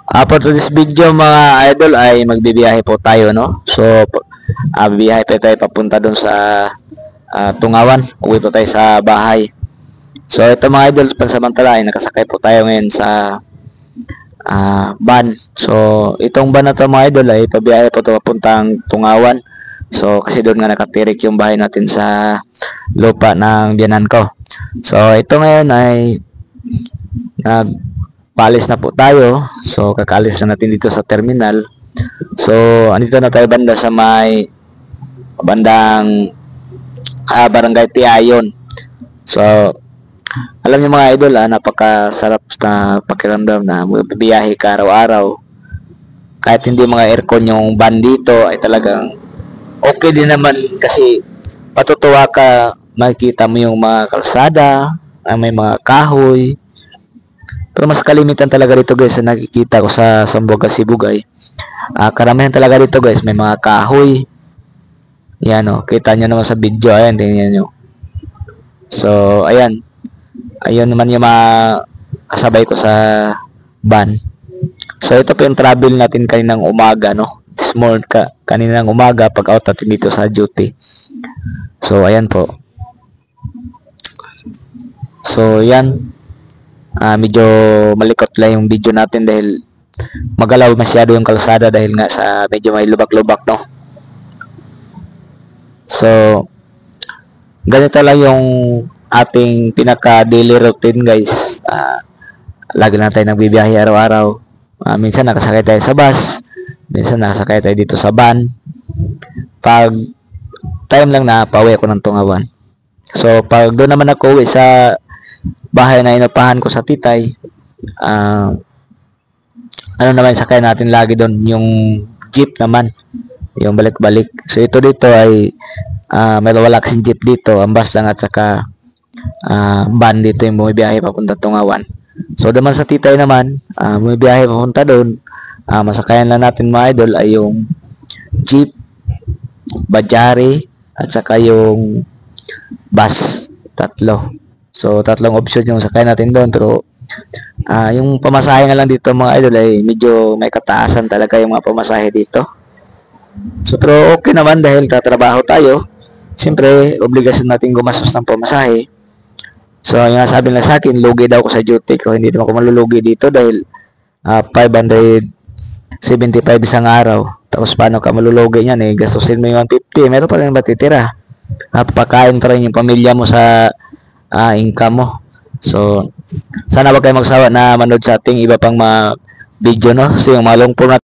For this video mga idol ay magbibiyahe po tayo, no? So bibiyahe po tayo papunta doon sa Tungawan. Uwi po tayo sa bahay. So ito mga idol, pansamantala ay nakasakay po tayo ngayon sa van. So itong van na to mga idol ay pabiyahe po ito papuntang Tungawan. So kasi doon nga nakatirik yung bahay natin sa lupa ng biyanan ko. So ito ngayon ay nagpaalis na po tayo. So kakaalis na natin dito sa terminal. So andito na tayo banda sa may bandang Barangay Tiayon. So alam niyo mga idol, napakasarap na pakiramdam na bibiyahe ka araw-araw. Kahit hindi mga aircon yung van dito ay talagang okay din naman kasi patutuwa ka, makikita mo yung mga kalsada, may mga kahoy. Pero mas kalimitan talaga dito guys na nakikita ko sa Sambuanga, Sibugay. Karamihan talaga dito guys, may mga kahoy. Yan o, kita nyo naman sa video, ayan, tingnan nyo. So, ayan. Ayun naman yung mga kasabay ko sa van. So, ito po yung travel natin kaninang umaga, no? This morning, kaninang umaga, pag out natin dito sa duty. So, ayan po. So, yan. Medyo malikot lang yung video natin dahil magalaw masyado yung kalsada dahil nga sa medyo may lubak-lubak, no? So, ganito lang yung ating pinaka daily routine guys. Lagi lang tayo nagbibiyahe araw-araw. Minsan nakasakay tayo sa bus, minsan nakasakay tayo dito sa van. Pag time lang na pauwi ako ng Tungawan. So pag doon naman ako uwi sa bahay na inupahan ko sa Titay, ano naman sakay natin lagi doon yung jeep naman, yung balik-balik. So ito dito ay may wala kasing jeep dito, ang bus lang at saka van dito yung bumibiyahe papunta Tungawan. So naman sa Titay naman, bumibiyahe papunta doon, masakayan lang natin mga idol ay yung jeep, Bajari at saka yung bus, tatlo. So tatlong option yung sakay natin doon, pero yung pamasahe nga lang dito mga idol ay medyo may kataasan talaga yung mga pamasahe dito. So pero okay naman dahil tatrabaho tayo. Siyempre, obligasyon natin gumastos ng pamasahe. So, yung sabi nila sa akin, lugi daw ako sa duty ko. Hindi naman ako malulugi dito dahil 575 isang araw. Tapos, paano ka malulugi niyan? Gastusin mo yung 150. Meron pa rin matitira. Pakain pa rin yung pamilya mo sa income mo. So, sana wag kayo magsawa na manood sa ating iba pang mga video, no? So, yung malong po natin